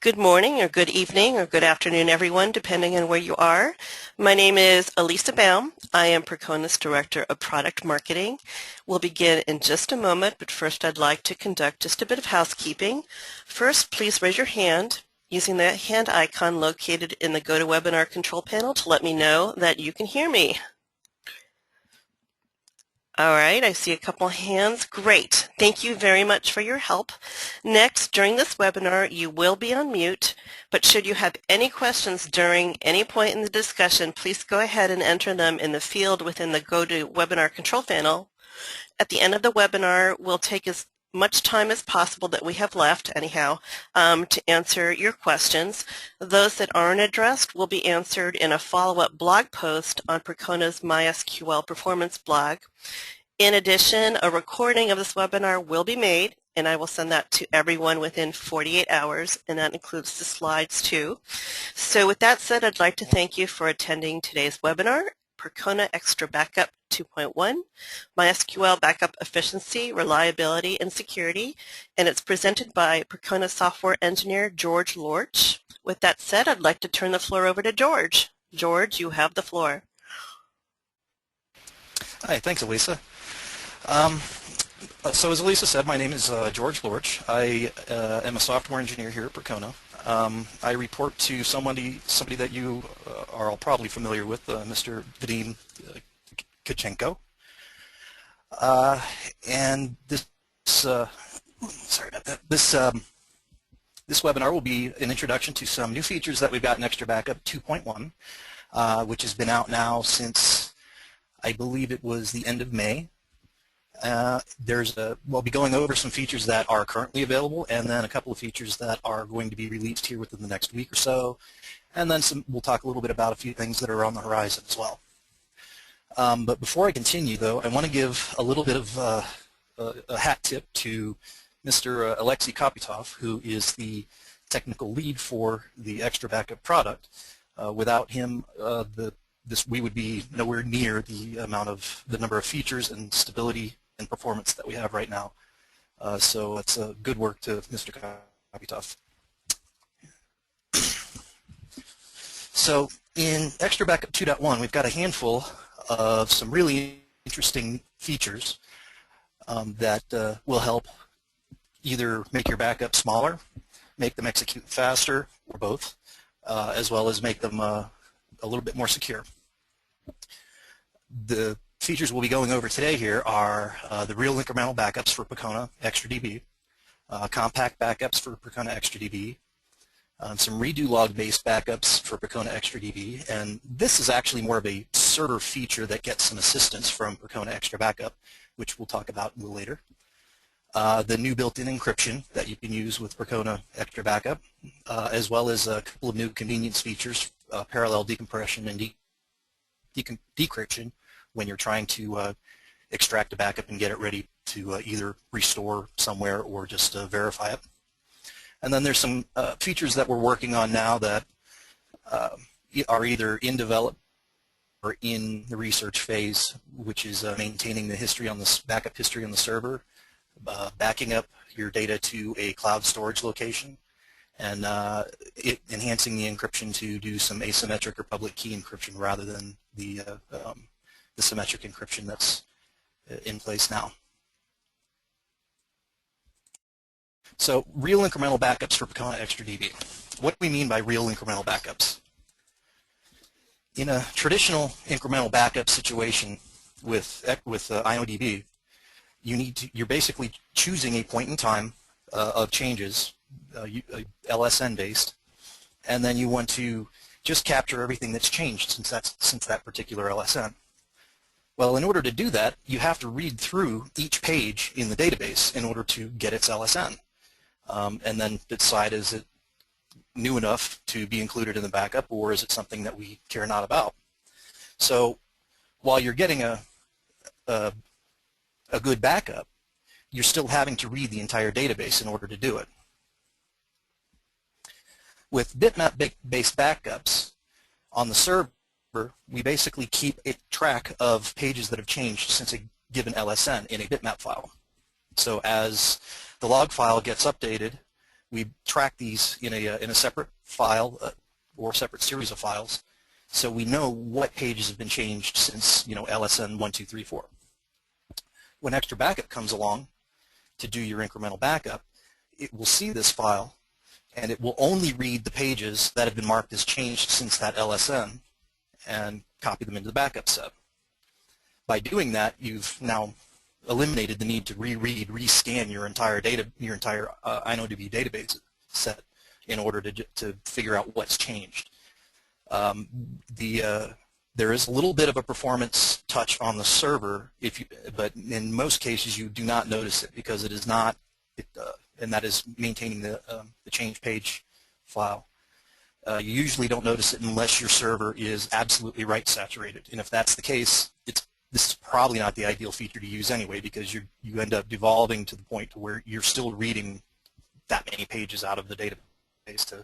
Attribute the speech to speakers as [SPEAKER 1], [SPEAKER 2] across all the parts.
[SPEAKER 1] Good morning or good evening or good afternoon, everyone, depending on where you are. My name is Elisa Baum. I am Percona's Director of Product Marketing. We'll begin in just a moment, but first I'd like to conduct just a bit of housekeeping. First, please raise your hand using the hand icon located in the GoToWebinar control panel to let me know that you can hear me. All right, I see a couple hands. Great. Thank you very much for your help. Next, during this webinar, you will be on mute, but should you have any questions during any point in the discussion, please go ahead and enter them in the field within the GoToWebinar control panel. At the end of the webinar, we'll take as much time as possible that we have left, anyhow, to answer your questions. Those that aren't addressed will be answered in a follow-up blog post on Percona's MySQL performance blog. In addition, a recording of this webinar will be made, and I will send that to everyone within 48 hours, and that includes the slides too. So with that said, I'd like to thank you for attending today's webinar, Percona XtraBackup 2.1, MySQL Backup Efficiency, Reliability, and Security, and it's presented by Percona software engineer George Lorch. With that said, I'd like to turn the floor over to George. George, you have the floor.
[SPEAKER 2] Hi, thanks, Elisa. So as Elisa said, my name is George Lorch. I am a software engineer here at Percona. I report to somebody that you are all probably familiar with, Mr. Vadim Kachenko. And this, sorry about that. This webinar will be an introduction to some new features that we've got in XtraBackup 2.1, which has been out now since I believe it was the end of May. We'll be going over some features that are currently available, and then a couple of features that are going to be released here within the next week or so, and then we'll talk a little bit about a few things that are on the horizon as well. But before I continue, though, I want to give a little bit of a hat tip to Mr. Alexei Kopytov, who is the technical lead for the XtraBackup product. Without him, we would be nowhere near the number of features and stability and performance that we have right now. So it's a good work to Mr. Kopytov. So in XtraBackup 2.1, we've got a handful of some really interesting features that will help either make your backup smaller, make them execute faster, or both, as well as make them a little bit more secure. The features we'll be going over today here are the real incremental backups for Percona XtraDB, compact backups for Percona XtraDB, some redo log-based backups for Percona XtraDB, and this is actually more of a server feature that gets some assistance from Percona XtraBackup, which we'll talk about a little later. The new built-in encryption that you can use with Percona XtraBackup, as well as a couple of new convenience features, parallel decompression and decryption when you're trying to extract a backup and get it ready to either restore somewhere or just verify it. And then there's some features that we're working on now that are either in development or in the research phase, which is maintaining the history on the backup history on the server, backing up your data to a cloud storage location, and enhancing the encryption to do some asymmetric or public key encryption rather than the symmetric encryption that's in place now. So real incremental backups for Percona XtraDB. What do we mean by real incremental backups? In a traditional incremental backup situation with InnoDB, you're basically choosing a point in time of changes, LSN based, and then you want to just capture everything that's changed since that particular LSN. Well, in order to do that, you have to read through each page in the database in order to get its LSN, and then decide, is it new enough to be included in the backup, or is it something that we care not about? So while you're getting a good backup, you're still having to read the entire database in order to do it. With bitmap-based backups on the server, we basically keep a track of pages that have changed since a given LSN in a bitmap file. So as the log file gets updated we track these in a separate file or separate series of files, so we know what pages have been changed since LSN 1234. When XtraBackup comes along to do your incremental backup, it will see this file and it will only read the pages that have been marked as changed since that LSN and copy them into the backup set. By doing that, you've now eliminated the need to reread, rescan your entire InnoDB database set in order to figure out what's changed. There is a little bit of a performance touch on the server, but in most cases you do not notice it because it is not, and that is maintaining the change page file. You usually don't notice it unless your server is absolutely write saturated, and if that's the case, this is probably not the ideal feature to use anyway, because you end up devolving to the point to where you're still reading that many pages out of the database to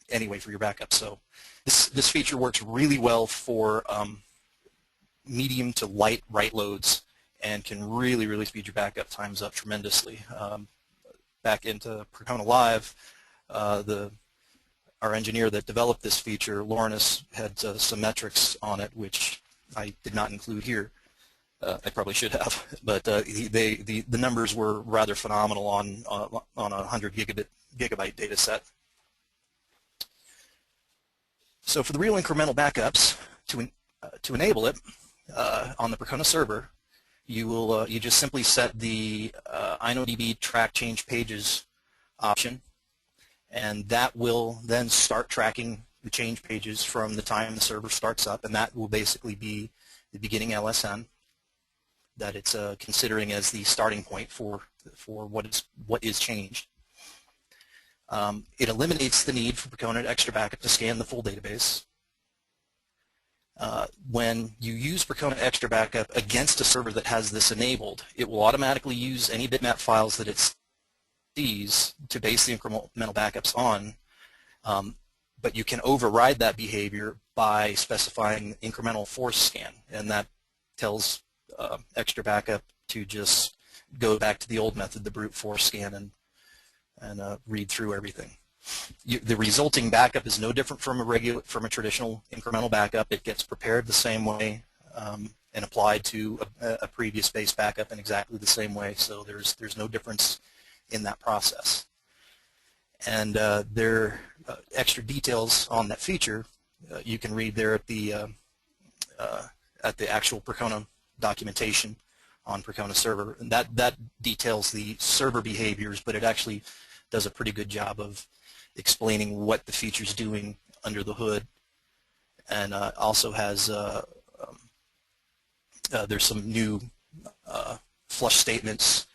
[SPEAKER 2] anyway for your backup. So this feature works really well for medium to light write loads and can really speed your backup times up tremendously. Back into Percona Live, our engineer that developed this feature, Lawrence, had some metrics on it which I did not include here. I probably should have, but the numbers were rather phenomenal on a 100 gigabyte data set. So for the real incremental backups, to enable it on the Percona server, you just simply set the InnoDB track change pages option, and that will then start tracking the change pages from the time the server starts up, and that will basically be the beginning LSN that it's considering as the starting point for what is changed. It eliminates the need for Percona XtraBackup to scan the full database. When you use Percona XtraBackup against a server that has this enabled, it will automatically use any bitmap files that it sees to base the incremental backups on, but you can override that behavior by specifying incremental force scan, and that tells XtraBackup to just go back to the old method, the brute force scan, and read through everything. The resulting backup is no different from a traditional incremental backup. It gets prepared the same way and applied to a previous base backup in exactly the same way. So there's no difference in that process. And there are extra details on that feature you can read there at the actual Percona documentation on Percona Server, and that details the server behaviors, but it actually does a pretty good job of explaining what the feature's doing under the hood, and also has there's some new flush statements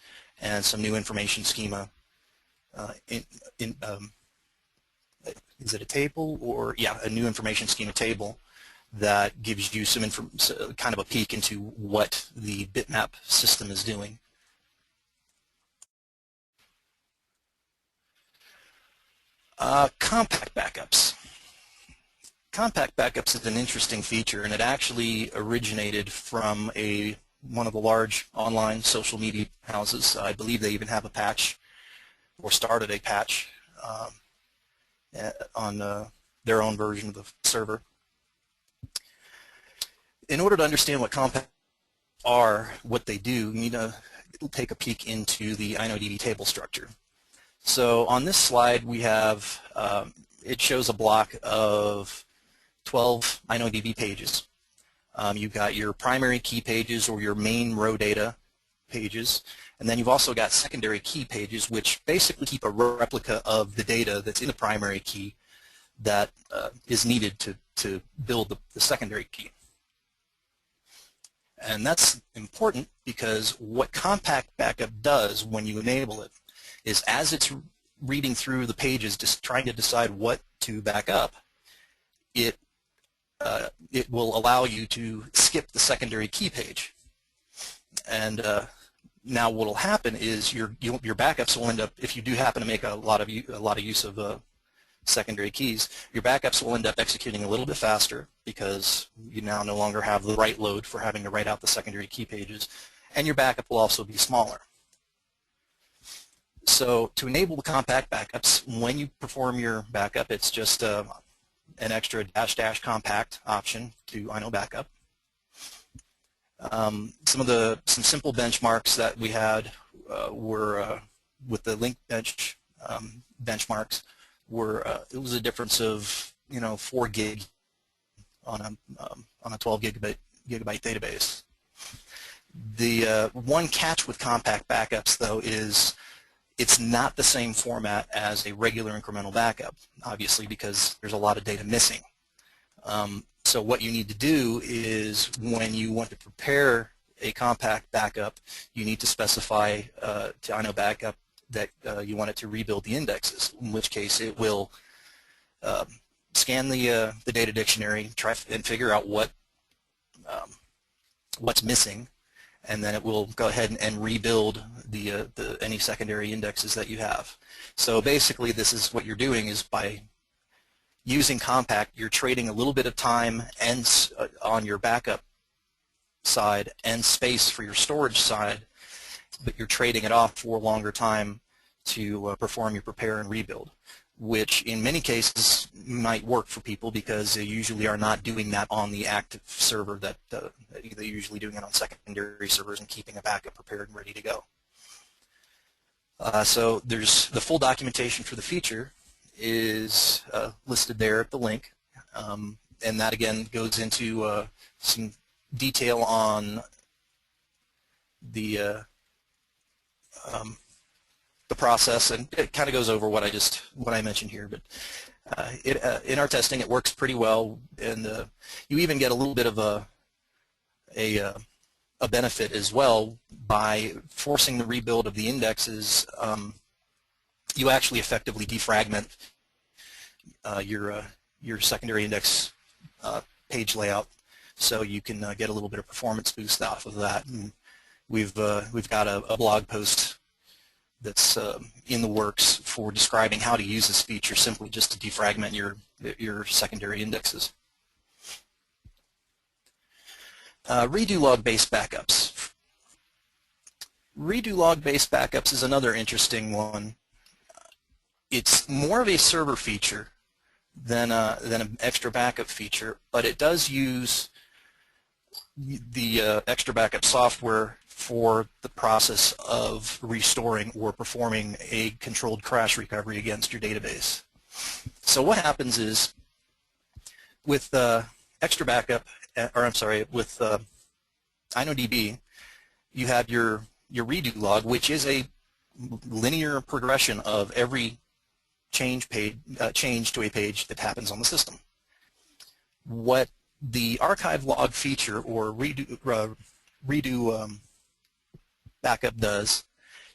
[SPEAKER 2] and some new information schema. Is it a table or a new information schema table that gives you some kind of a peek into what the bitmap system is doing. Compact backups. Compact backups is an interesting feature, and it actually originated from one of the large online social media houses. I believe they even have a patch, or started a patch on their own version of the server. In order to understand what compacts are, what they do, you need to take a peek into the InnoDB table structure. So on this slide we have, it shows a block of 12 InnoDB pages. You've got your primary key pages or your main row data pages, and then you've also got secondary key pages, which basically keep a replica of the data that's in the primary key that is needed to build the secondary key. And that's important because what compact backup does when you enable it is, as it's reading through the pages, just trying to decide what to back up, it will allow you to skip the secondary key page. And now what will happen is your backups will end up, if you do happen to make a lot of use of secondary keys, your backups will end up executing a little bit faster because you now no longer have the write load for having to write out the secondary key pages, and your backup will also be smaller. So to enable the compact backups, when you perform your backup, it's just an extra -- compact option to InnoBackup. Some simple benchmarks that we had were with the link bench benchmarks were it was a difference of 4 gig on a 12 gigabyte database. The one catch with compact backups, though, is it's not the same format as a regular incremental backup, obviously, because there's a lot of data missing. So what you need to do is, when you want to prepare a compact backup, you need to specify to InnoBackup that you want it to rebuild the indexes, in which case it will scan the data dictionary, try and figure out what's missing, and then it will go ahead and rebuild any secondary indexes that you have. So basically, this is what you're doing, is by using compact, you're trading a little bit of time and on your backup side and space for your storage side, but you're trading it off for longer time to perform your prepare and rebuild, which in many cases might work for people because they usually are not doing that on the active server, that they're usually doing it on secondary servers and keeping a backup prepared and ready to go. So there's the full documentation for the feature is listed there at the link, and that again goes into some detail on the process, and it kind of goes over what I mentioned here. But in our testing, it works pretty well, and you even get a little bit of a benefit as well by forcing the rebuild of the indexes. You actually effectively defragment your secondary index page layout, so you can get a little bit of performance boost off of that. And we've got a blog post that's in the works for describing how to use this feature, simply just to defragment your secondary indexes. Redo log-based backups. Redo log-based backups is another interesting one. It's more of a server feature than an XtraBackup feature, but it does use the XtraBackup software for the process of restoring or performing a controlled crash recovery against your database. So what happens is, with XtraBackup, or I'm sorry, with InnoDB, you have your redo log, which is a linear progression of every change to a page that happens on the system. What the archive log feature, or redo backup, does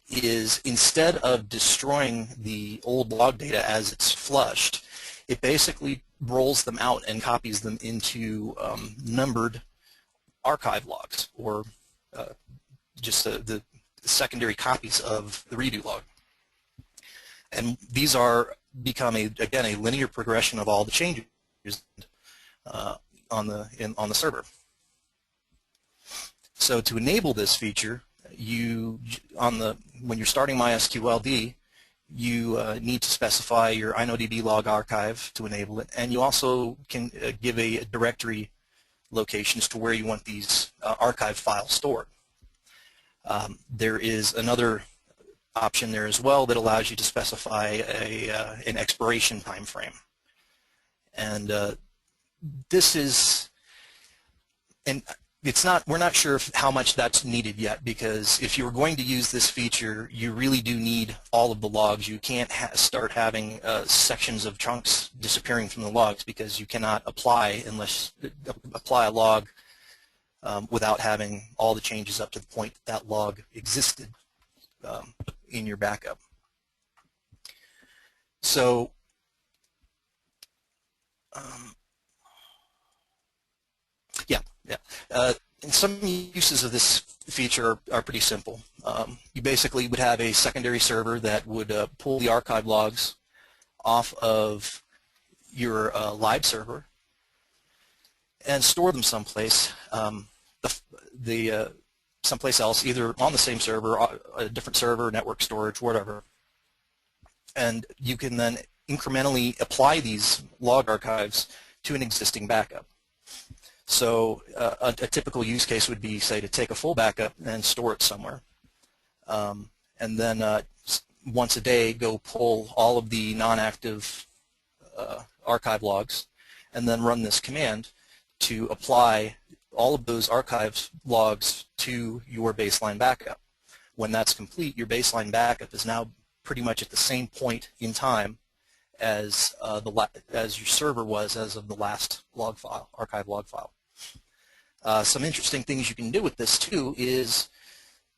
[SPEAKER 2] is, instead of destroying the old log data as it's flushed, it basically rolls them out and copies them into numbered archive logs, or just the secondary copies of the redo log. And these become again a linear progression of all the changes on the server. So to enable this feature, when you're starting MySQL, you need to specify your InnoDB log archive to enable it, and you also can give a directory locations to where you want these archive files stored. There is another option there as well that allows you to specify an expiration time frame, and we're not sure how much that's needed yet, because if you're going to use this feature, you really do need all of the logs. You can't start having sections of chunks disappearing from the logs, because you cannot apply a log without having all the changes up to the point that log existed in your backup. So and some uses of this feature are pretty simple. You basically would have a secondary server that would pull the archive logs off of your live server and store them someplace, someplace else, either on the same server, a different server, network storage, whatever. And you can then incrementally apply these log archives to an existing backup. So a typical use case would be, say, to take a full backup and store it somewhere. And then once a day go pull all of the non-active archive logs and then run this command to apply all of those archive logs to your baseline backup. When that's complete, your baseline backup is now pretty much at the same point in time as your server was as of the last log file, archive log file. Some interesting things you can do with this too is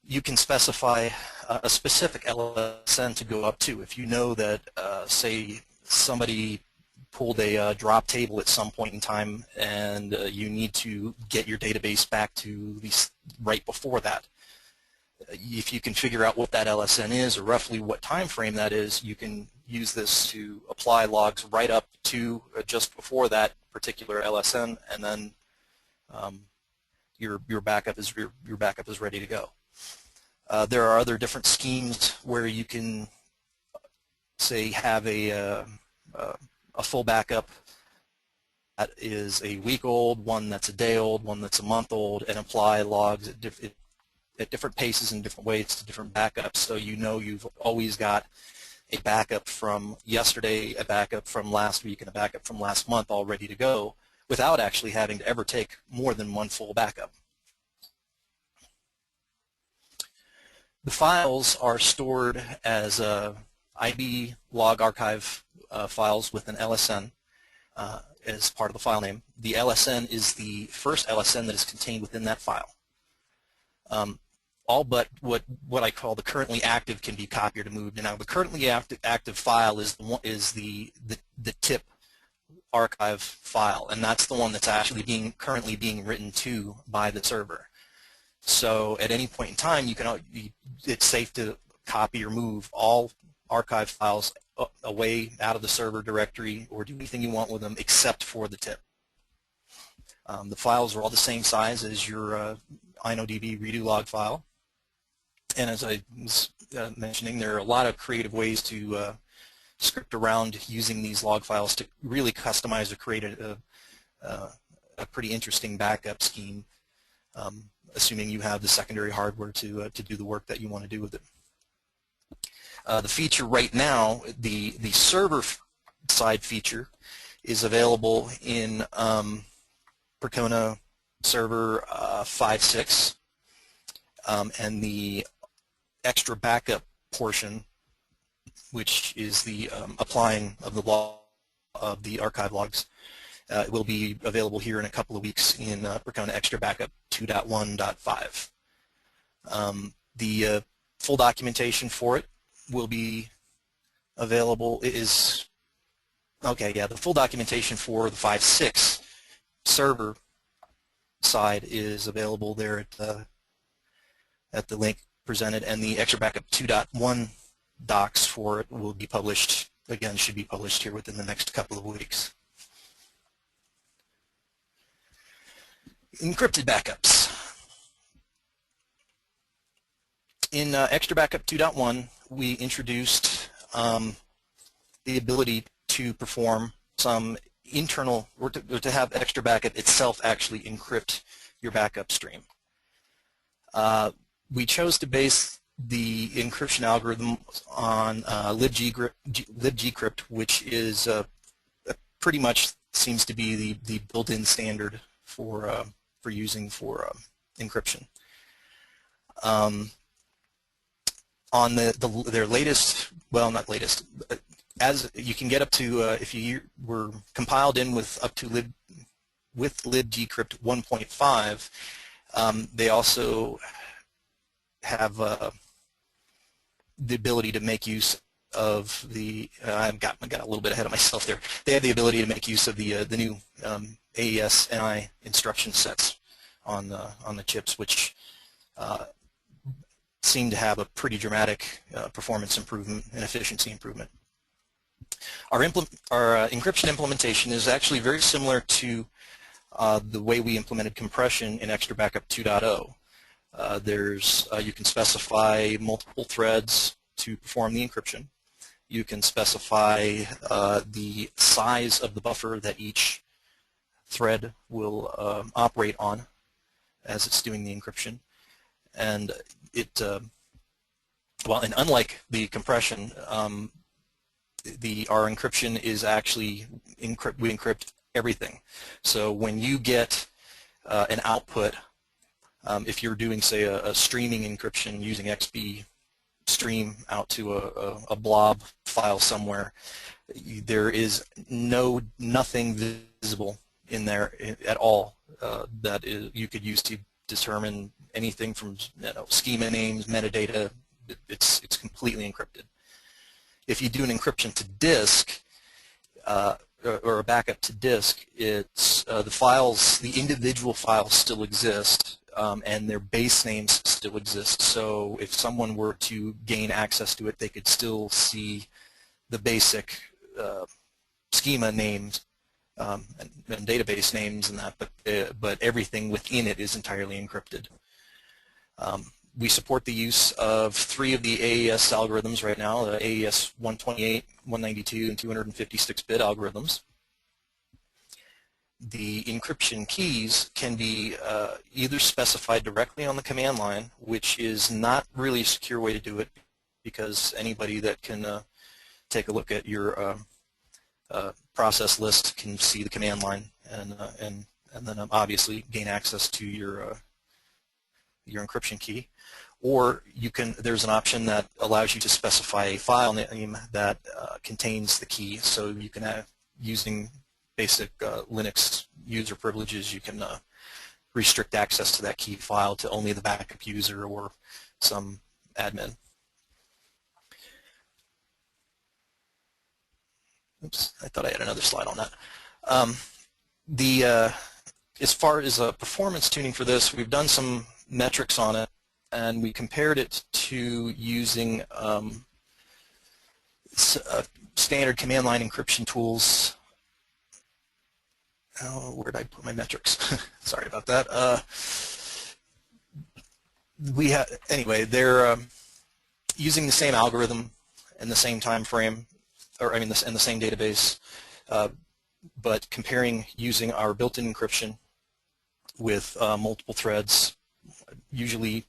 [SPEAKER 2] you can specify a specific LSN to go up to. If you know that, say, somebody pulled a drop table at some point in time and you need to get your database back to right before that, if you can figure out what that LSN is or roughly what time frame that is, you can use this to apply logs right up to just before that particular LSN, and then your backup is ready to go. There are other different schemes where you can, say, have a full backup that is a week old, one that's a day old, one that's a month old, and apply logs at different paces and different weights to different backups, so you know you've always got a backup from yesterday, a backup from last week, and a backup from last month all ready to go without actually having to ever take more than one full backup. The files are stored as IB log archive files with an LSN as part of the file name. The LSN is the first LSN that is contained within that file. All but what I call the currently active can be copied or moved. Now, the currently active file is the tip archive file, and that's the one that's actually currently being written to by the server. So at any point in time, it's safe to copy or move all archive files away out of the server directory or do anything you want with them except for the tip. The files are all the same size as your InnoDB redo log file. And as I was mentioning, there are a lot of creative ways to script around using these log files to really customize or create a pretty interesting backup scheme, assuming you have the secondary hardware to do the work that you want to do with it. The feature right now, the server side feature, is available in Percona Server 5.6, and the XtraBackup portion, which is the applying of the archive logs, will be available here in a couple of weeks in Percona XtraBackup 2.1.5. The full documentation for it will be available. The full documentation for the 5.6 server side is available there at the link presented, and the XtraBackup 2.1 docs for it will be published, again, should be published here within the next couple of weeks. Encrypted backups. In XtraBackup 2.1, we introduced the ability to perform some internal, or to have XtraBackup itself actually encrypt your backup stream. We chose to base the encryption algorithm on libgcrypt, which is pretty much seems to be the built-in standard for using for encryption. On their latest, well, not latest, as you can get up to, if you were compiled in with up to libgcrypt 1.5, they also have the ability to make use of the, I got a little bit ahead of myself there. They have the ability to make use of the new AES-NI instruction sets on the chips, which seem to have a pretty dramatic performance improvement and efficiency improvement. Our encryption implementation is actually very similar to the way we implemented compression in XtraBackup 2.0. You can specify multiple threads to perform the encryption, You can specify the size of the buffer that each thread will operate on as it's doing the encryption. And and unlike the compression, our encryption is actually we encrypt everything. So when you get an output, if you're doing, say, a streaming encryption using XB stream out to a blob file somewhere, there is nothing visible in there at all that you could use to determine anything from schema names, metadata. It's completely encrypted. If you do an encryption to disk or a backup to disk, it's the individual files still exist, and their base names still exist. So if someone were to gain access to it, they could still see the basic schema names and database names and that, but everything within it is entirely encrypted. We support the use of 3 of the AES algorithms right now, the AES 128, 192, and 256-bit algorithms. The encryption keys can be either specified directly on the command line, which is not really a secure way to do it, because anybody that can take a look at your process list can see the command line and then obviously gain access to your encryption key. Or there's an option that allows you to specify a file name that contains the key. So you can using basic Linux user privileges, you can restrict access to that key file to only the backup user or some admin. Oops, I thought I had another slide on that. As far as performance tuning for this, we've done some metrics on it, and we compared it to using standard command line encryption tools. Oh, where did I put my metrics? Sorry about that. Anyway, they're using the same algorithm and the same time frame, and the same database, but comparing using our built-in encryption with multiple threads, usually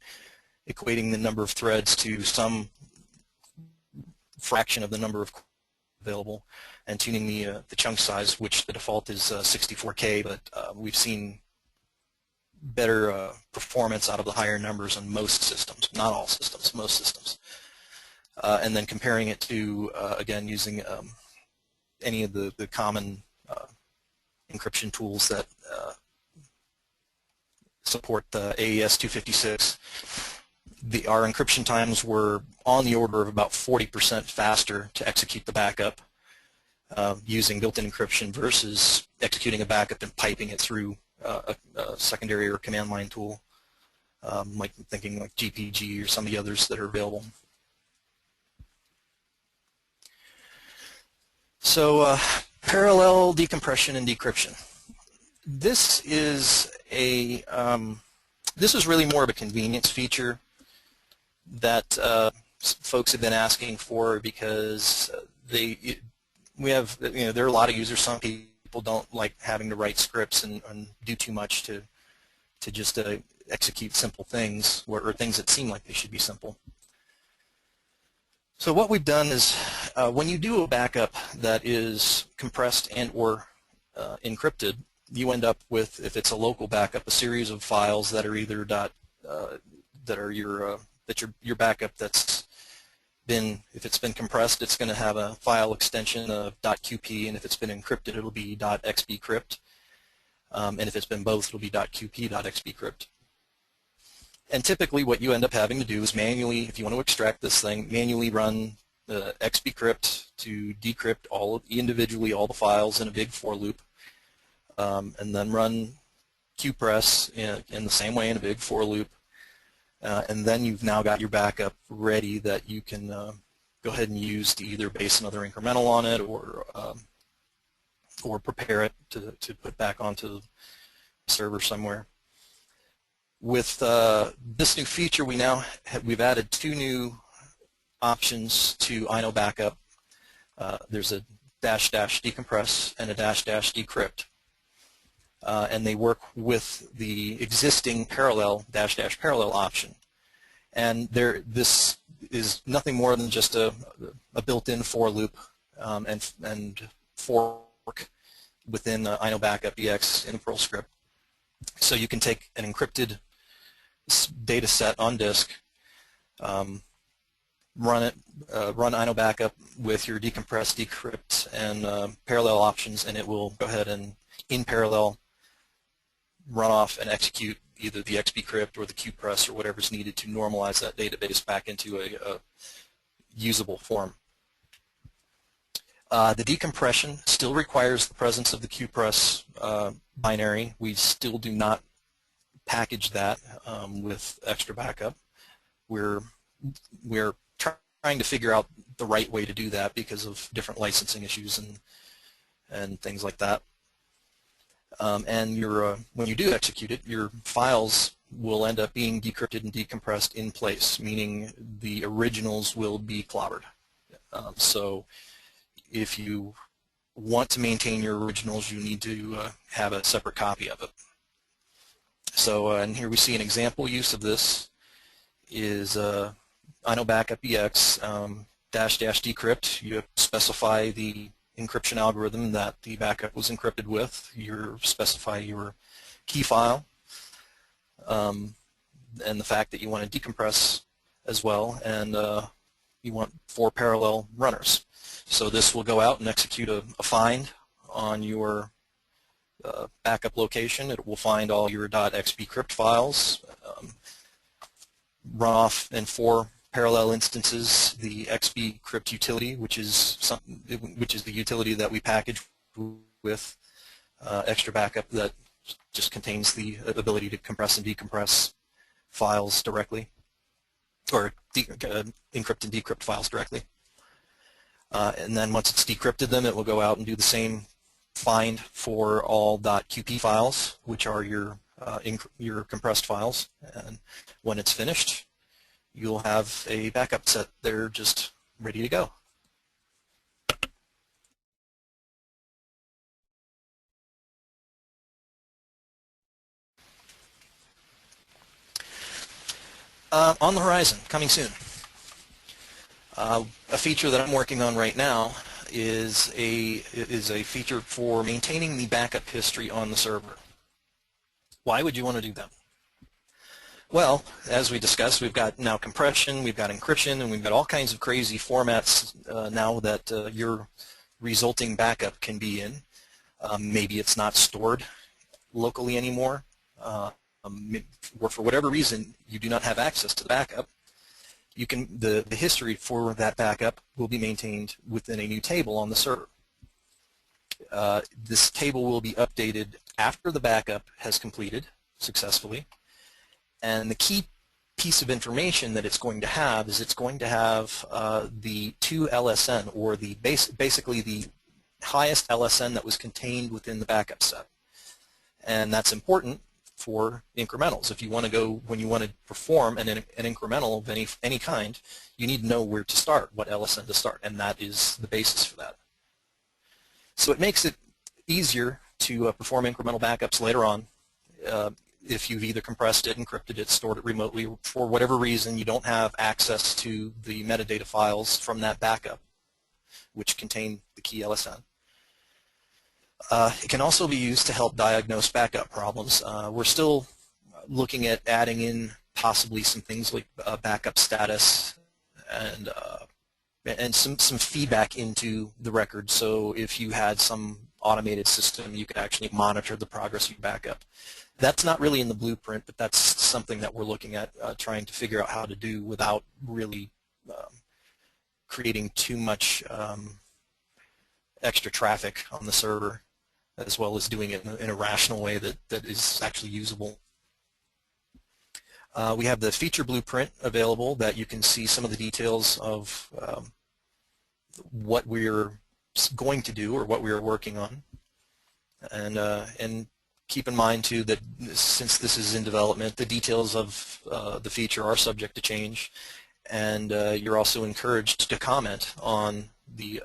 [SPEAKER 2] equating the number of threads to some fraction of the number of available, and tuning the chunk size, which the default is 64K, but we've seen better performance out of the higher numbers on most systems, not all systems, most systems. And then comparing it to, again, using any of the common encryption tools that support the AES 256. Our encryption times were on the order of about 40% faster to execute the backup using built-in encryption versus executing a backup and piping it through a secondary or command line tool, like thinking like GPG or some of the others that are available. So parallel decompression and decryption. This is really more of a convenience feature that folks have been asking for, because there are a lot of users. Some people don't like having to write scripts and do too much to just execute simple things, or things that seem like they should be simple. So what we've done is when you do a backup that is compressed and or encrypted, you end up with, if it's a local backup, a series of files that are either your backup that's been, if it's been compressed, it's going to have a file extension of .qp, and if it's been encrypted, it'll be .xbcrypt, and if it's been both, it'll be .qp.xbcrypt. And typically what you end up having to do is manually, if you want to extract this thing, manually run xbcrypt to decrypt individually all the files in a big for loop, and then run qpress in the same way in a big for loop, and then you've now got your backup ready that you can go ahead and use to either base another incremental on it or prepare it to put back onto the server somewhere. With this new feature, we've added 2 new options to InnoBackup. There's a dash dash decompress and a dash dash decrypt. And they work with the existing parallel dash dash parallel option. And this is nothing more than just a built-in for loop and fork within InnoBackup EX in a Perl script. So you can take an encrypted data set on disk, run InnoBackup with your decompress, decrypt, and parallel options, and it will go ahead and in parallel run off and execute either the xbcrypt or the qpress or whatever's needed to normalize that database back into a usable form. The decompression still requires the presence of the qpress binary. We still do not package that with XtraBackup. We're trying to figure out the right way to do that because of different licensing issues and things like that. And when you do execute it, your files will end up being decrypted and decompressed in place, meaning the originals will be clobbered. So if you want to maintain your originals, you need to have a separate copy of it. So and here we see an example use of this is InnoBackup EX dash dash decrypt. You specify the encryption algorithm that the backup was encrypted with. You specify your key file and the fact that you want to decompress as well, and you want 4 parallel runners. So this will go out and execute a find on your backup location. It will find all your .xbcrypt files, run off in 4 parallel instances the xbcrypt utility, which is the utility that we package with XtraBackup that just contains the ability to compress and decompress files directly, or encrypt and decrypt files directly. And then once it's decrypted them, it will go out and do the same find for all .qp files, which are your compressed files. And when it's finished, you'll have a backup set there just ready to go. On the horizon, coming soon. A feature that I'm working on right now is a feature for maintaining the backup history on the server. Why would you want to do that? Well, as we discussed, we've got now compression, we've got encryption, and we've got all kinds of crazy formats now that your resulting backup can be in. Maybe it's not stored locally anymore, or for whatever reason you do not have access to the backup. You can the history for that backup will be maintained within a new table on the server. This table will be updated after the backup has completed successfully. And the key piece of information that it's going to have is it's going to have the 2 LSN, or the basically the highest LSN that was contained within the backup set. And that's important for incrementals. If you want to go, when you want to perform an incremental of any kind, you need to know where to start, what LSN to start, and that is the basis for that. So it makes it easier to perform incremental backups later on. If you've either compressed it, encrypted it, stored it remotely, for whatever reason you don't have access to the metadata files from that backup, which contain the key LSN. It can also be used to help diagnose backup problems. We're still looking at adding in possibly some things like backup status and some feedback into the record. So if you had some automated system, you could actually monitor the progress of your backup. That's not really in the blueprint, but that's something that we're looking at trying to figure out how to do without really creating too much extra traffic on the server, as well as doing it in a rational way that is actually usable. We have the feature blueprint available that you can see some of the details of what we're going to do or what we are working on. And keep in mind too that since this is in development, the details of the feature are subject to change, and you're also encouraged to comment on the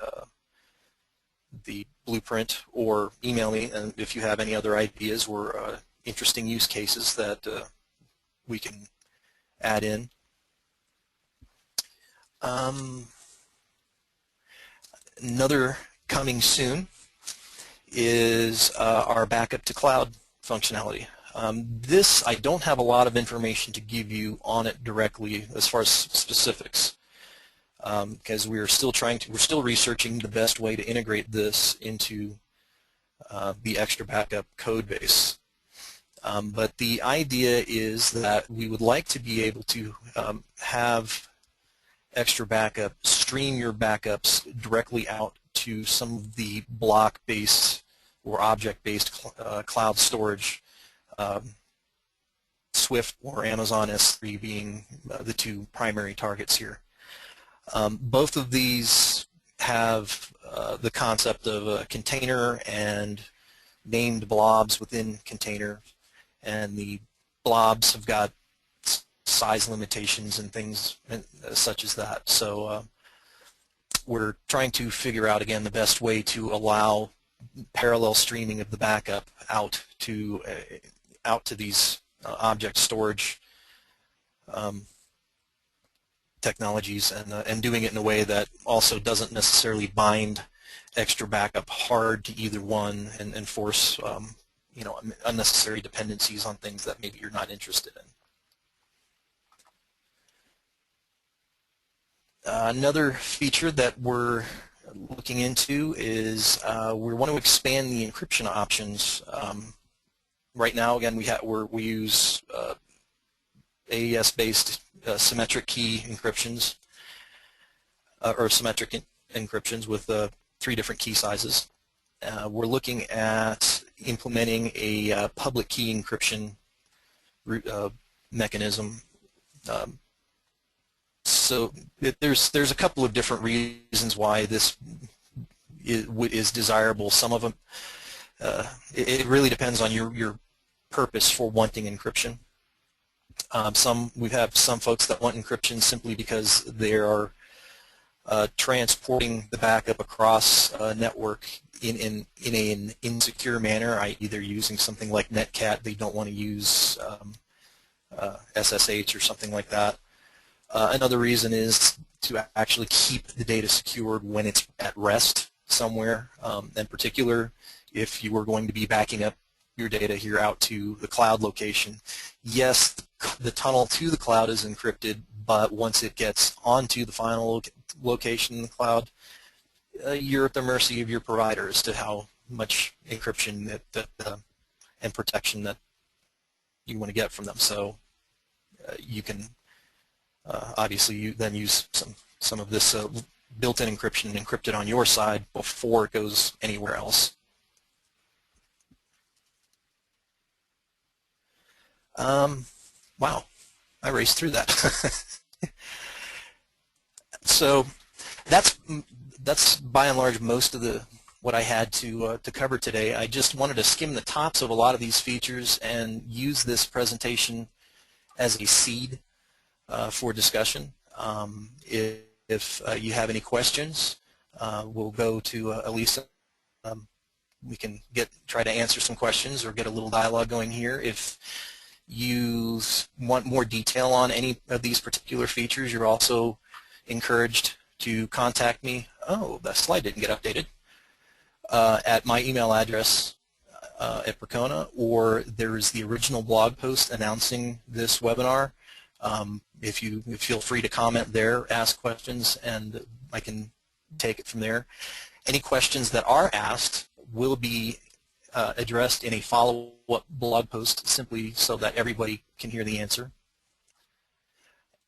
[SPEAKER 2] the blueprint or email me, and if you have any other ideas or interesting use cases that we can add in. Another coming soon is our backup to cloud functionality. This, I don't have a lot of information to give you on it directly as far as specifics, because we're still researching the best way to integrate this into the XtraBackup code base. But the idea is that we would like to be able to have XtraBackup stream your backups directly out to some of the block-based or object-based cloud storage, Swift or Amazon S3 being the two primary targets here. Both of these have the concept of a container and named blobs within container, and the blobs have got size limitations and things such as that. So we're trying to figure out, again, the best way to allow parallel streaming of the backup out to these object storage technologies, and doing it in a way that also doesn't necessarily bind XtraBackup hard to either one and force unnecessary dependencies on things that maybe you're not interested in. Another feature that we're looking into is we want to expand the encryption options. Right now, again, we use AES-based symmetric key encryptions, or symmetric encryptions with 3 different key sizes. We're looking at implementing a public key encryption mechanism. So there's a couple of different reasons why this is desirable. Some of them, it really depends on your purpose for wanting encryption. We have some folks that want encryption simply because they are transporting the backup across a network in an insecure manner, i.e. they're using something like Netcat. They don't want to use SSH or something like that. Another reason is to actually keep the data secured when it's at rest somewhere. In particular, if you were going to be backing up your data here out to the cloud location, yes, the tunnel to the cloud is encrypted, but once it gets onto the final location in the cloud, you're at the mercy of your provider as to how much encryption and protection that you want to get from them. So you can obviously you then use some of this built-in encryption and encrypt it on your side before it goes anywhere else. Wow, I raced through that. So that's by and large most of what I had to cover today. I just wanted to skim the tops of a lot of these features and use this presentation as a seed for discussion. If you have any questions, we'll go to Elisa. We can try to answer some questions or get a little dialogue going here. If you want more detail on any of these particular features, you're also encouraged to contact me. Oh, that slide didn't get updated. At my email address at Percona, or there is the original blog post announcing this webinar. If you feel free to comment there, ask questions, and I can take it from there. Any questions that are asked will be addressed in a follow-up blog post, simply so that everybody can hear the answer.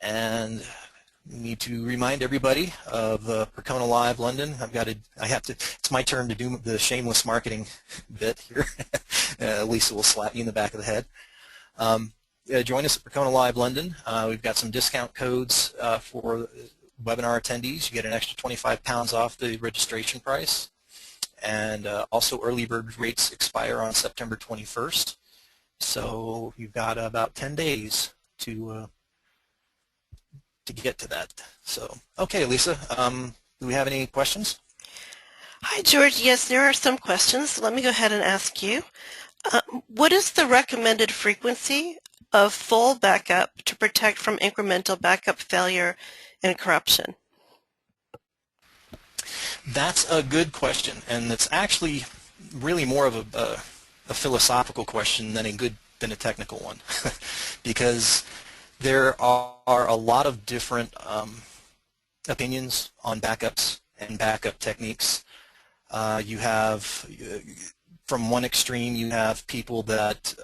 [SPEAKER 2] And we need to remind everybody of Percona Live London. It's my turn to do the shameless marketing bit here. Lisa will slap me in the back of the head. Join us at Percona Live London. We've got some discount codes for webinar attendees. You get an extra £25 off the registration price. And also early bird rates expire on September 21st. So you've got about 10 days to get to that. So, okay, Lisa, do we have any questions?
[SPEAKER 1] Hi, George. Yes, there are some questions. Let me go ahead and ask you. What is the recommended frequency of full backup to protect from incremental backup failure and corruption?
[SPEAKER 2] That's a good question, and it's actually really more of a philosophical question than a technical one, because there are a lot of different opinions on backups and backup techniques. You have, from one extreme, you have people that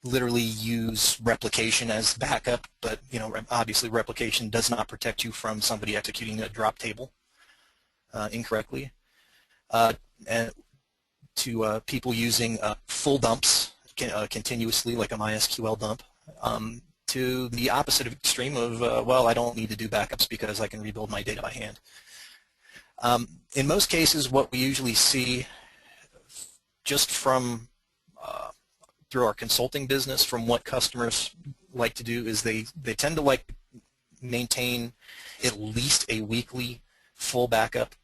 [SPEAKER 2] literally use replication as backup, but obviously replication does not protect you from somebody executing a drop table incorrectly. And to people using full dumps continuously, like a MySQL dump, to the opposite extreme of, well, I don't need to do backups because I can rebuild my data by hand. In most cases, what we usually see just from through our consulting business, from what customers like to do, is they tend to like maintain at least a weekly full backup,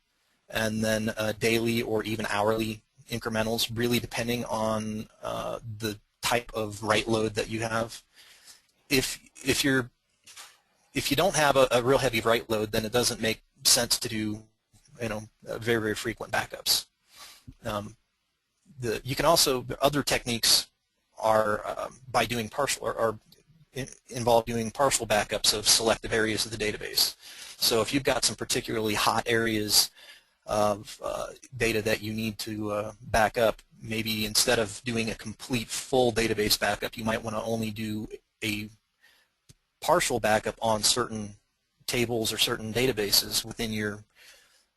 [SPEAKER 2] and then daily or even hourly incrementals, really depending on the type of write load that you have. If you don't have a real heavy write load, then it doesn't make sense to do very, very frequent backups. You can also, other techniques are by doing partial, or involve doing partial backups of selective areas of the database. So if you've got some particularly hot areas of data that you need to back up, maybe instead of doing a complete full database backup, you might want to only do a partial backup on certain tables or certain databases within your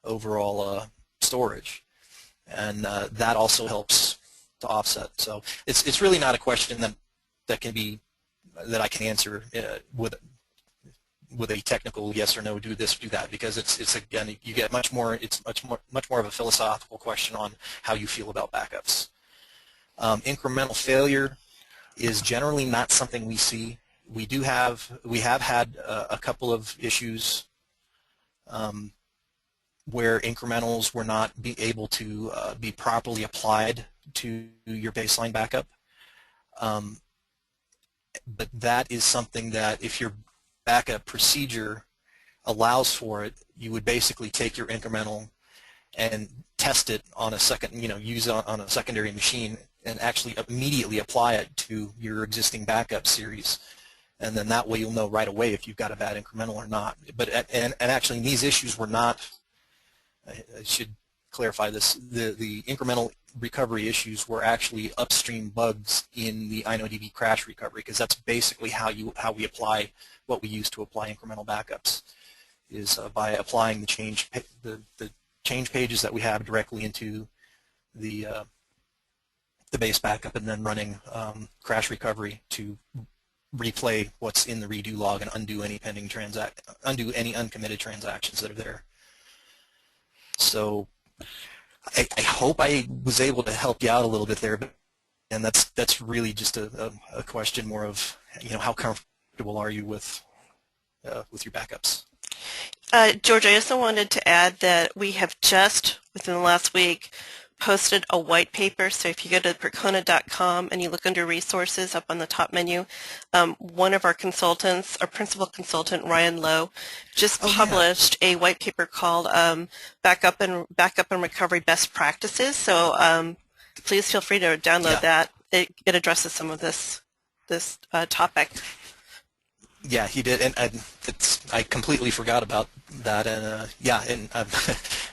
[SPEAKER 2] overall storage, and that also helps to offset. So it's really not a question that I can answer with a technical yes or no, do this, do that, because it's again, you get much more of a philosophical question on how you feel about backups. Incremental failure is generally not something we see. We have had a couple of issues where incrementals were not able to be properly applied to your baseline backup. But that is something that, if your backup procedure allows for it, you would basically take your incremental and test it on a use it on a secondary machine and actually immediately apply it to your existing backup series. And then that way you'll know right away if you've got a bad incremental or not. But and actually these issues were not, I should clarify this, the incremental recovery issues were actually upstream bugs in the InnoDB crash recovery, because that's basically how we apply what we use to apply incremental backups, is by applying the change pages that we have directly into the base backup, and then running crash recovery to replay what's in the redo log and undo any uncommitted transactions that are there. So I hope I was able to help you out a little bit there, and that's really just a question more of how comfortable are you with your backups.
[SPEAKER 1] George, I also wanted to add that we have just, within the last week, posted a white paper. So if you go to Percona.com and you look under resources up on the top menu, one of our consultants, our principal consultant, Ryan Lowe, just published a white paper called Backup and Recovery Best Practices. So please feel free to download that. It addresses some of this topic.
[SPEAKER 2] Yeah, he did, and I completely forgot about that, and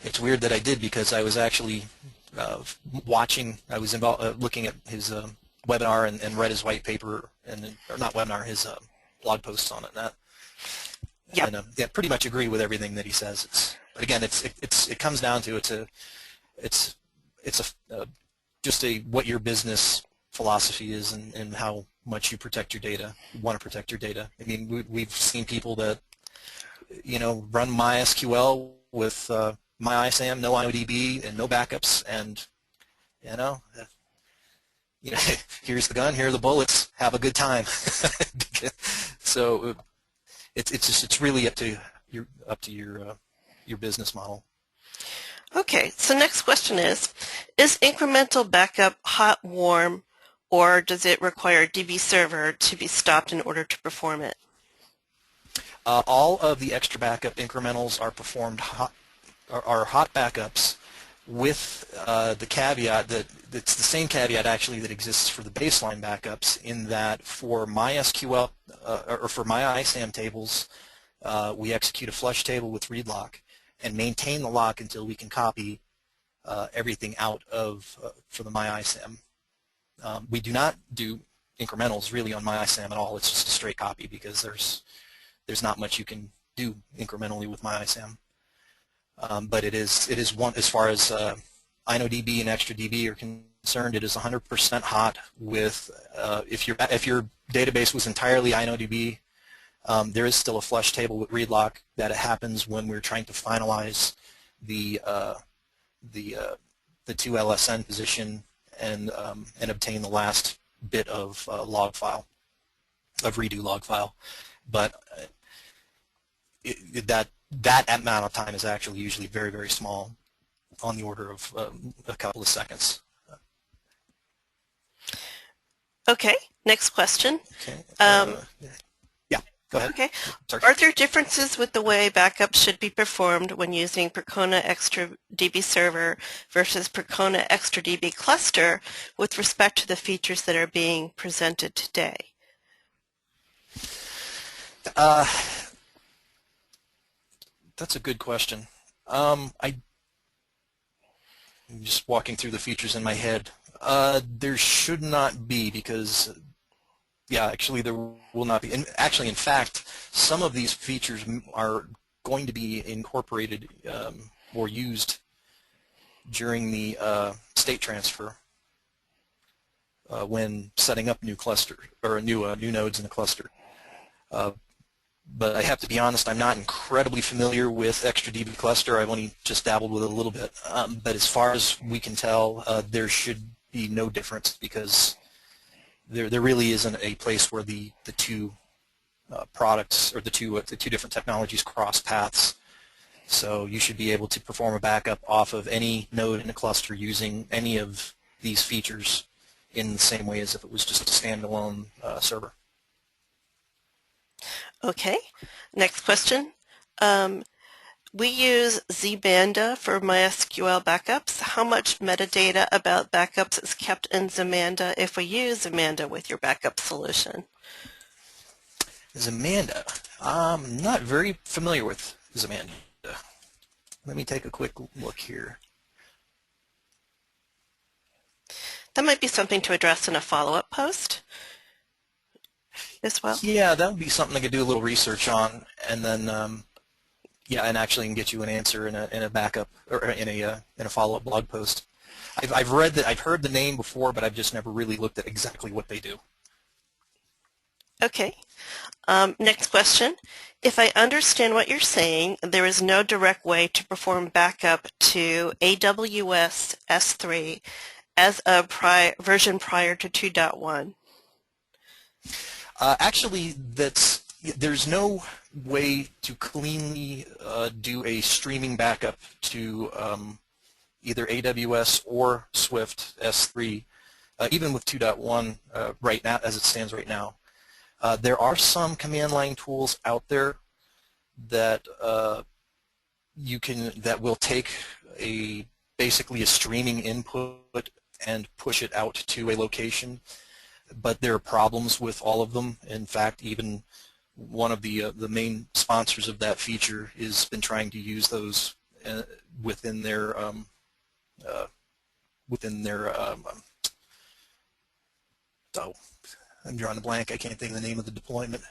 [SPEAKER 2] it's weird that I did, because I was actually I was looking at his webinar and read his white paper, or not webinar, his blog posts on it, and pretty much agree with everything that he says. But again, it comes down to just what your business philosophy is, and how much you protect your data. You want to protect your data. I mean, we've seen people that run MySQL with my ISAM, no InnoDB, and no backups, and here's the gun, here are the bullets, have a good time. So it's really up to your business model.
[SPEAKER 1] Okay, so next question is incremental backup hot, warm, or does it require DB server to be stopped in order to perform it?
[SPEAKER 2] All of the XtraBackup incrementals are performed are hot backups with the caveat that it's the same caveat actually that exists for the baseline backups, in that for MySQL or for my ISAM tables, we execute a flush table with read lock and maintain the lock until we can copy everything out of for the MyISAM. We do not do incrementals really on MyISAM at all. It's just a straight copy because there's not much you can do incrementally with MyISAM. But it is one, as far as InnoDB and XtraDB are concerned, it is 100% hot. With if your database was entirely InnoDB, there is still a flush table with read lock that it happens when we're trying to finalize the 2LSN position and obtain the last bit of log file, of redo log file. But that amount of time is actually usually very, very small, on the order of a couple of seconds.
[SPEAKER 1] Okay, next question.
[SPEAKER 2] Okay. Yeah, go ahead.
[SPEAKER 1] Okay.
[SPEAKER 2] Sorry.
[SPEAKER 1] Are there differences with the way backups should be performed when using Percona XtraDB Server versus Percona XtraDB Cluster with respect to the features that are being presented today?
[SPEAKER 2] That's a good question. I'm just walking through the features in my head. There should not be, because yeah, actually there will not be. And actually, in fact, some of these features are going to be incorporated or used during the state transfer when setting up new cluster or new nodes in the cluster. But I have to be honest, I'm not incredibly familiar with XtraDB cluster. I've only just dabbled with it a little bit. But as far as we can tell, there should be no difference, because there really isn't a place where the two products or the two different technologies cross paths. So you should be able to perform a backup off of any node in a cluster using any of these features in the same way as if it was just a standalone server.
[SPEAKER 1] Okay, next question. We use Zamanda for MySQL backups. How much metadata about backups is kept in Zamanda if we use Zamanda with your backup solution?
[SPEAKER 2] Zamanda. I'm not very familiar with Zamanda. Let me take a quick look here.
[SPEAKER 1] That might be something to address in a follow-up post as well.
[SPEAKER 2] Yeah, that would be something I could do a little research on, and then yeah, and actually can get you an answer in a backup or in a follow-up blog post. I've heard the name before, but I've just never really looked at exactly what they do.
[SPEAKER 1] Okay. Next question. If I understand what you're saying, there is no direct way to perform backup to AWS S3 as a version prior to 2.1.
[SPEAKER 2] Actually, there's no way to cleanly do a streaming backup to either AWS or Swift S3, even with 2.1 right now, as it stands right now. There are some command line tools out there that that will take basically a streaming input and push it out to a location, but there are problems with all of them. In fact, even one of the main sponsors of that feature has been trying to use those within their oh, I'm drawing a blank. I can't think of the name of the deployment.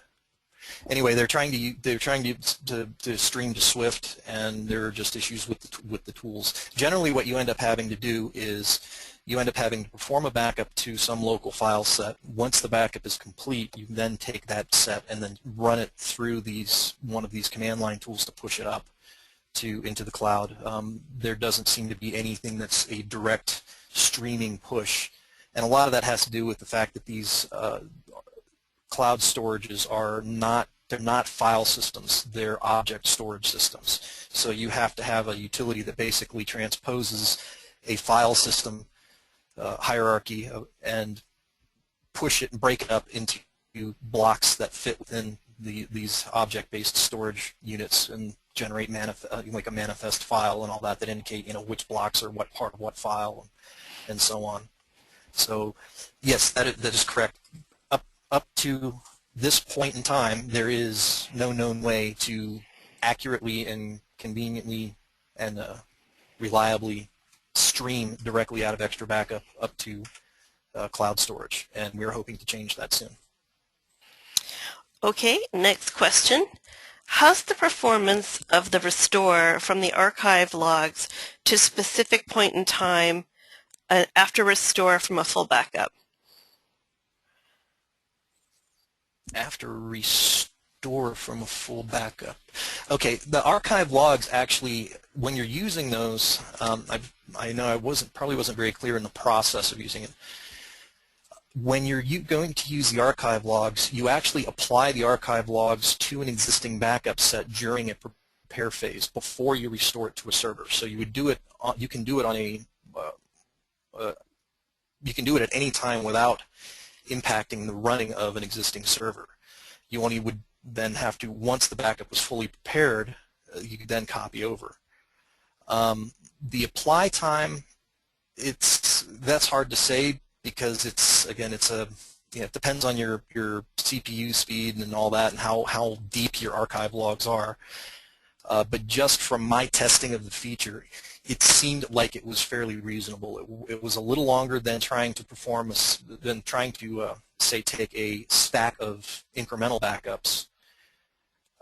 [SPEAKER 2] Anyway, they're trying to stream to Swift, and there are just issues with the tools. Generally, what you end up having to do is you end up having to perform a backup to some local file set. Once the backup is complete, you then take that set and then run it through one of these command line tools to push it up into the cloud. There doesn't seem to be anything that's a direct streaming push, and a lot of that has to do with the fact that these cloud storages are not they're not file systems, they're object storage systems. So you have to have a utility that basically transposes a file system hierarchy and push it and break it up into blocks that fit within these object-based storage units and generate like a manifest file and all that indicate which blocks are what part of what file and so on. So yes, that is correct. Up to this point in time, there is no known way to accurately and conveniently and reliably stream directly out of XtraBackup up to cloud storage, and we're hoping to change that soon.
[SPEAKER 1] Okay, next question. How's the performance of the restore from the archive logs to specific point in time after restore from a full backup?
[SPEAKER 2] After restore from a full backup. Okay, the archive logs actually, when you're using those, I know I probably wasn't very clear in the process of using it. When you're going to use the archive logs, you actually apply the archive logs to an existing backup set during a prepare phase before you restore it to a server. So you would do it. You can do it on a. You can do it at any time without impacting the running of an existing server. You only would then have to, once the backup was fully prepared, you could then copy over. The apply time, that's hard to say because it depends on your CPU speed and all that and how deep your archive logs are. But just from my testing of the feature, it seemed like it was fairly reasonable. It was a little longer than trying to say take a stack of incremental backups,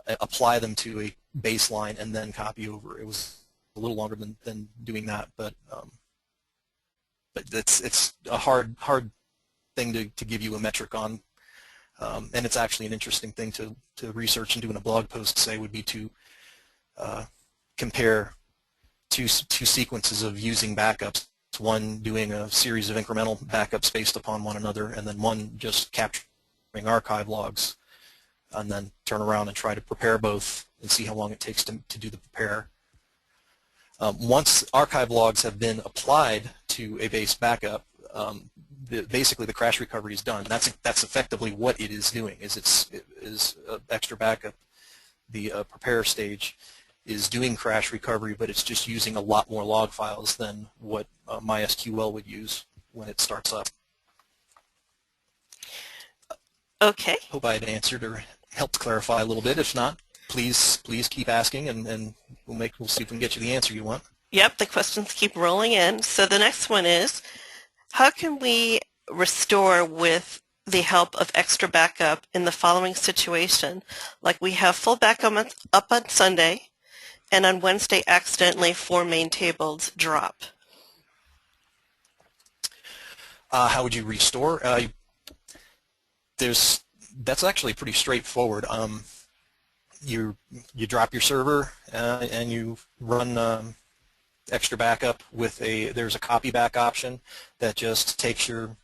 [SPEAKER 2] apply them to a baseline, and then copy over. It was a little longer than doing that, but it's a hard thing to give you a metric on, and it's actually an interesting thing to research and do in a blog post. Say would be to compare two sequences of using backups, one doing a series of incremental backups based upon one another, and then one just capturing archive logs, and then turn around and try to prepare both and see how long it takes to do the prepare. Once archive logs have been applied to a base backup, basically the crash recovery is done. That's effectively what it is doing. Is XtraBackup, the prepare stage, is doing crash recovery, but it's just using a lot more log files than what MySQL would use when it starts up.
[SPEAKER 1] Okay.
[SPEAKER 2] Hope I had answered or helped clarify a little bit. If not, please keep asking, and we'll see if we can get you the answer you want.
[SPEAKER 1] Yep, the questions keep rolling in. So the next one is, how can we restore with the help of XtraBackup in the following situation? Like we have full backup up on Sunday, and on Wednesday accidentally 4 main tables drop.
[SPEAKER 2] How would you restore? That's actually pretty straightforward. You drop your server and you run XtraBackup with there's a copy back option that just takes your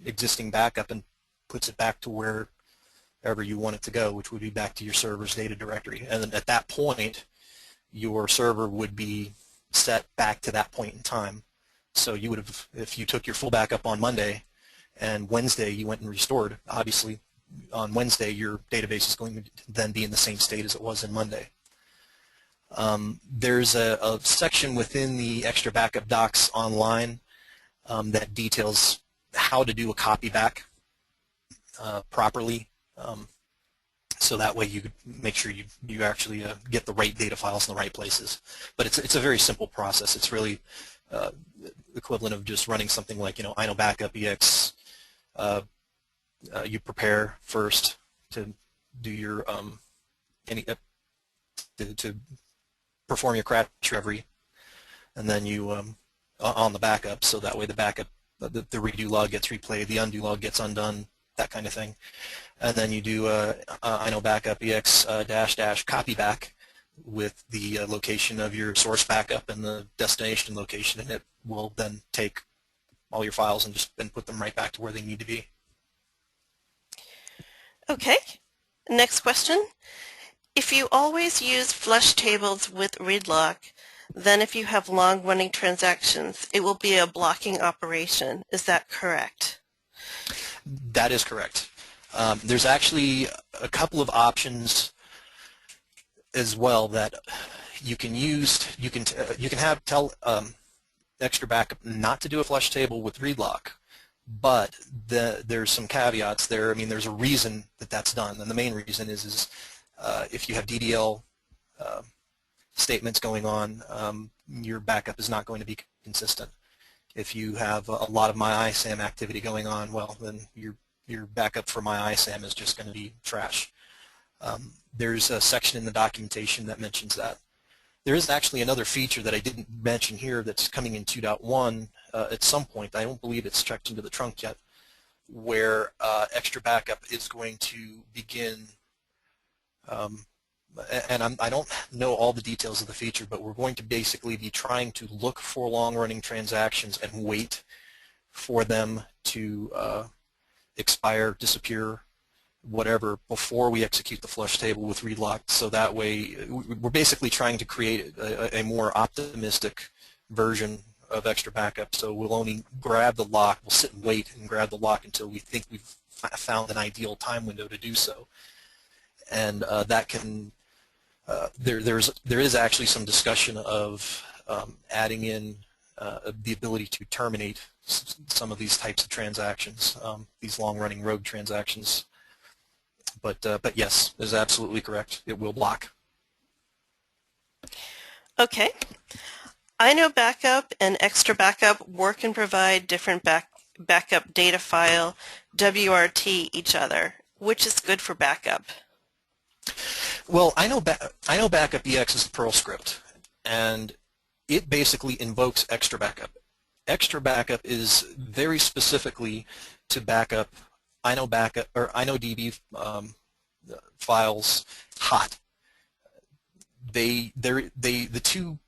[SPEAKER 2] existing backup and puts it back to wherever you want it to go, which would be back to your server's data directory. And then at that point, your server would be set back to that point in time. So you would have, if you took your full backup on Monday and Wednesday you went and restored, obviously on Wednesday your database is going to then be in the same state as it was in Monday. There's a section within the XtraBackup docs online that details how to do a copy back properly. So that way you could make sure you actually get the right data files in the right places. But it's a very simple process. It's really equivalent of just running something like InnoBackup EX. You prepare first to do your to perform your crash recovery, and then you on the backup. So that way the backup, the redo log gets replayed, the undo log gets undone, that kind of thing. And then you do InnoBackup EX -- copy back with the location of your source backup and the destination location, and it will then take all your files and put them right back to where they need to be.
[SPEAKER 1] Okay. Next question. If you always use flush tables with read lock, then if you have long-running transactions, it will be a blocking operation. Is that correct?
[SPEAKER 2] That is correct. There's actually a couple of options as well that you can use. You can tell XtraBackup not to do a flush table with read lock, but there's some caveats there. I mean, there's a reason that that's done, and the main reason is if you have DDL statements going on, your backup is not going to be consistent. If you have a lot of MyISAM activity going on, well, then your backup for MyISAM is just going to be trash. There's a section in the documentation that mentions that. There is actually another feature that I didn't mention here that's coming in 2.1 at some point. I don't believe it's checked into the trunk yet, where XtraBackup is going to begin, and I don't know all the details of the feature, but we're going to basically be trying to look for long-running transactions and wait for them to expire, disappear, whatever, before we execute the flush table with read lock. So that way, we're basically trying to create a more optimistic version of XtraBackup. So we'll only grab the lock, we'll sit and wait and grab the lock until we think we've found an ideal time window to do so. And that can, there is actually some discussion of adding in the ability to terminate some of these types of transactions, these long-running rogue transactions. But yes, that is absolutely correct. It will block.
[SPEAKER 1] Okay. InnoBackup and XtraBackup work and provide different backup data file, WRT, each other. Which is good for backup?
[SPEAKER 2] Well, InnoBackup EX is a Perl script, and it basically invokes XtraBackup. XtraBackup is very specifically to backup InnoBackup or InnoDB files hot. The two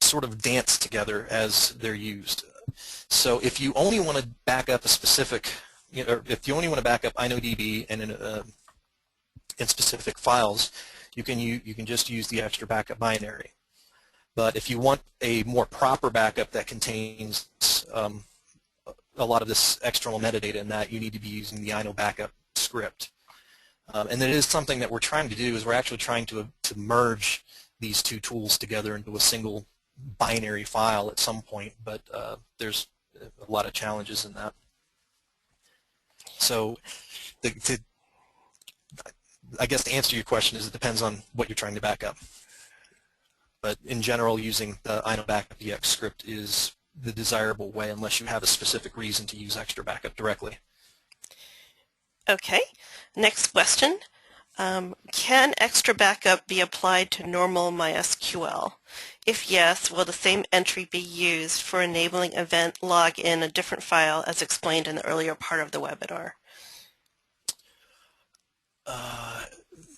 [SPEAKER 2] sort of dance together as they're used. So if you only want to back up a specific, if you only want to back up InnoDB and in specific files, you can just use the XtraBackup binary. But if you want a more proper backup that contains a lot of this external metadata in that, you need to be using the InnoBackup script. And it is something that we're trying to do, is we're actually trying to merge these two tools together into a single binary file at some point, but there's a lot of challenges in that. So I guess to answer your question is it depends on what you're trying to back up. But in general, using the InnoBackup EX script is the desirable way unless you have a specific reason to use XtraBackup directly.
[SPEAKER 1] Okay. Next question. Can XtraBackup be applied to normal MySQL? If yes, will the same entry be used for enabling event log in a different file as explained in the earlier part of the webinar?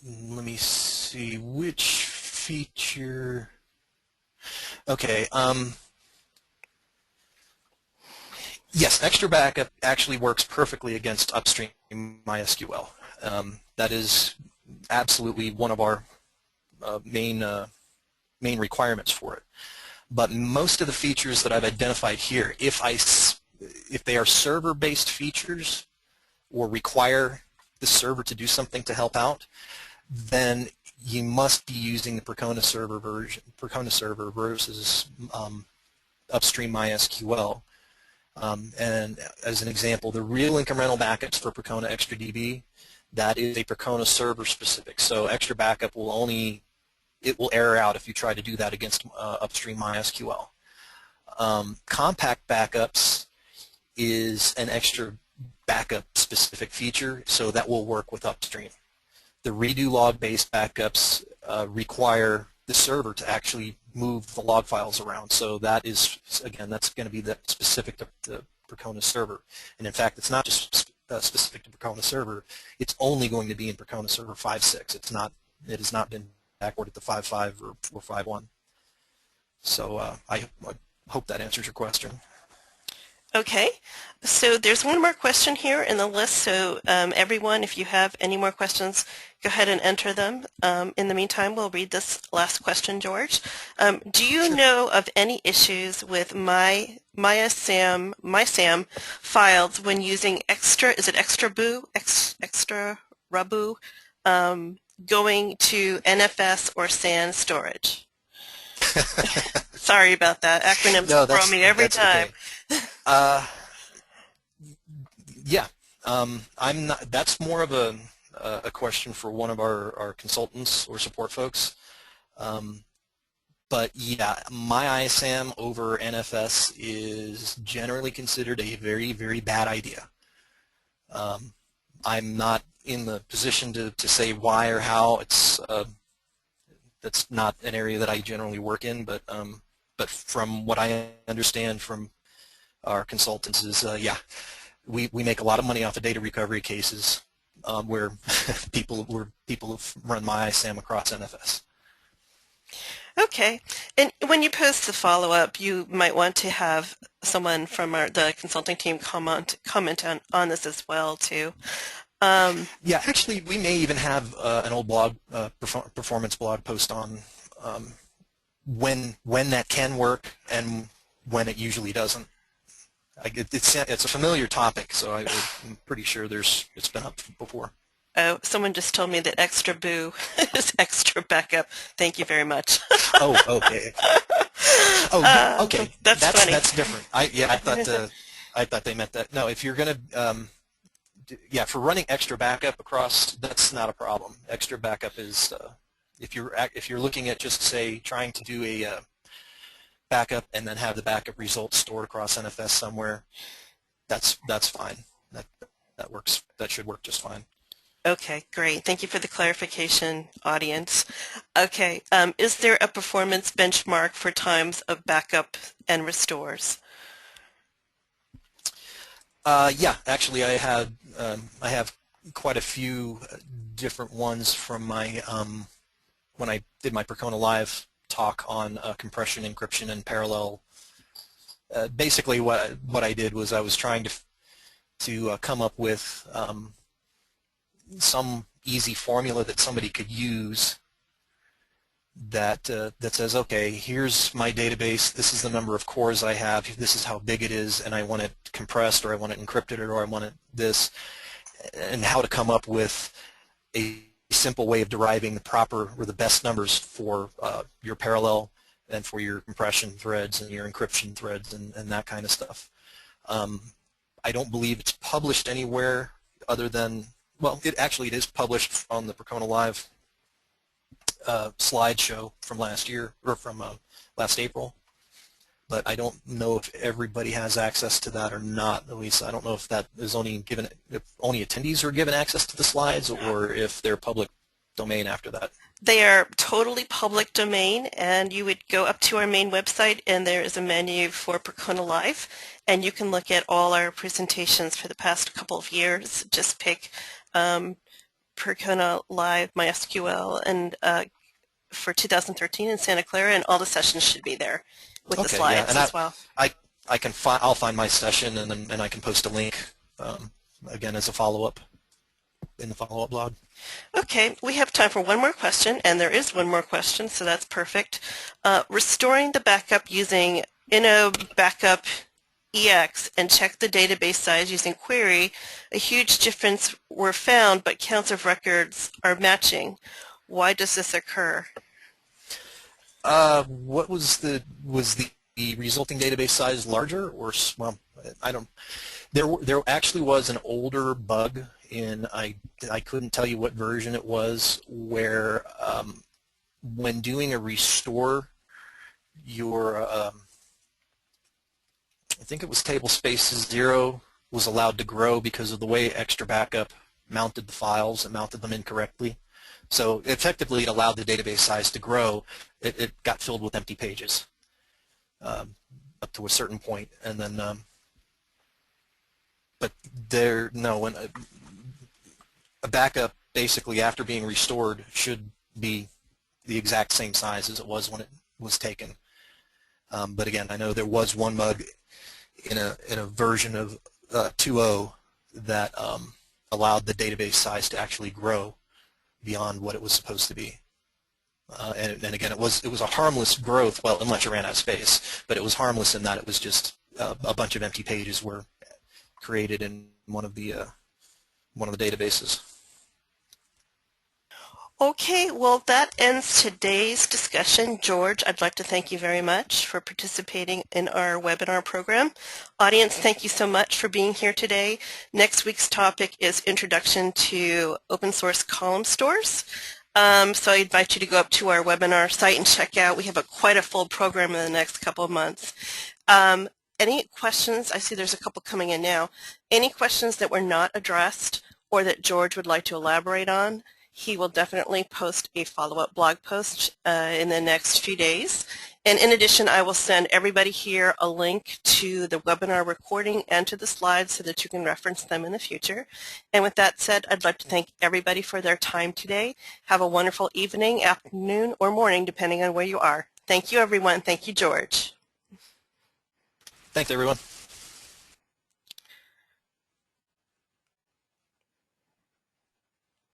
[SPEAKER 2] Let me see which feature. Okay. Yes, XtraBackup actually works perfectly against upstream MySQL. That is absolutely one of our main requirements for it. But most of the features that I've identified here, if they are server-based features or require the server to do something to help out, then you must be using the Percona Server versus upstream MySQL. And as an example, the real incremental backups for Percona XtraDB, that is a Percona Server specific. So XtraBackup will error out if you try to do that against upstream MySQL. Compact backups is an XtraBackup specific feature, so that will work with upstream. The redo log-based backups require the server to actually move the log files around. So that is, again, that's going to be specific to the Percona Server. And in fact, it's not just specific to Percona Server. It's only going to be in Percona Server 5.6. It has not been backwarded to 5.5 or 5.1. So I hope that answers your question.
[SPEAKER 1] Okay, so there's one more question here in the list, so everyone, if you have any more questions, go ahead and enter them. In the meantime, we'll read this last question, George. Do you
[SPEAKER 2] Sure.
[SPEAKER 1] know of any issues with MySAM files when using XtraRabu, going to NFS or SAN storage? Sorry about that. Acronyms
[SPEAKER 2] No,
[SPEAKER 1] throw me every
[SPEAKER 2] that's
[SPEAKER 1] time.
[SPEAKER 2] okay. Uh, yeah, I'm not. That's more of a question for one of our consultants or support folks. But yeah, my ISAM over NFS is generally considered a very, very bad idea. I'm not in the position to say why or how. That's not an area that I generally work in, but from what I understand from our consultants is, yeah, we make a lot of money off of data recovery cases where people have run my ISAM across NFS.
[SPEAKER 1] Okay, and when you post the follow-up, you might want to have someone from the consulting team comment on this as well too.
[SPEAKER 2] Yeah, actually, we may even have an old blog, performance blog post on when that can work and when it usually doesn't. It's a familiar topic, so I'm pretty sure it's been up before.
[SPEAKER 1] Oh, someone just told me that XtraBoo is XtraBackup. Thank you very much.
[SPEAKER 2] Oh, okay. Oh, okay.
[SPEAKER 1] That's funny.
[SPEAKER 2] That's different. I thought they meant that. No, if you're gonna yeah, for running XtraBackup across, that's not a problem. XtraBackup is if you're looking at just say trying to do a backup and then have the backup results stored across NFS somewhere, that's fine. That works. That should work just fine.
[SPEAKER 1] Okay, great. Thank you for the clarification, audience. Okay, is there a performance benchmark for times of backup and restores?
[SPEAKER 2] Yeah, actually, I have quite a few different ones from my when I did my Percona Live talk on compression, encryption, and parallel. Basically, what I did was I was trying to come up with some easy formula that somebody could use that that says, okay, here's my database, this is the number of cores I have, this is how big it is, and I want it compressed, or I want it encrypted, or I want it this, and how to come up with a simple way of deriving the proper or the best numbers for your parallel and for your compression threads and your encryption threads and that kind of stuff. I don't believe it's published anywhere other than, well, it is published on the Percona Live slideshow from last year, or from last April, but I don't know if everybody has access to that or not. At least I don't know if that is only given, if only attendees are given access to the slides, or if they're public domain after that.
[SPEAKER 1] They are totally public domain, and you would go up to our main website and there is a menu for Percona Live, and you can look at all our presentations for the past couple of years. Just pick Percona Live MySQL and for 2013 in Santa Clara, and all the sessions should be there with the slides,
[SPEAKER 2] and
[SPEAKER 1] as well.
[SPEAKER 2] I'll find my session, and I can post a link again as a follow-up in the follow-up blog.
[SPEAKER 1] Okay, we have time for one more question, and there is one more question, so that's perfect. Restoring the backup using InnoBackup EX and check the database size using query, a huge difference were found, but counts of records are matching. Why does this occur?
[SPEAKER 2] What was the resulting database size larger, or, well, I don't. There actually was an older bug in, I couldn't tell you what version it was, where when doing a restore, your I think it was table spaces 0 was allowed to grow because of the way XtraBackup mounted the files and mounted them incorrectly. So effectively, it allowed the database size to grow. It got filled with empty pages up to a certain point, and then, but when a backup basically after being restored should be the exact same size as it was when it was taken. But again, I know there was one bug in a version of 2.0 that allowed the database size to actually grow beyond what it was supposed to be. And again, it was a harmless growth, well, unless you ran out of space, but it was harmless in that it was just a bunch of empty pages were created in one of the databases.
[SPEAKER 1] Okay, well, that ends today's discussion. George, I'd like to thank you very much for participating in our webinar program. Audience, thank you so much for being here today. Next week's topic is Introduction to Open Source Column Stores. So I invite you to go up to our webinar site and check out. We have quite a full program in the next couple of months. Any questions? I see there's a couple coming in now. Any questions that were not addressed or that George would like to elaborate on? He will definitely post a follow-up blog post in the next few days. And in addition, I will send everybody here a link to the webinar recording and to the slides so that you can reference them in the future. And with that said, I'd like to thank everybody for their time today. Have a wonderful evening, afternoon, or morning, depending on where you are. Thank you, everyone. Thank you, George.
[SPEAKER 2] Thanks, everyone.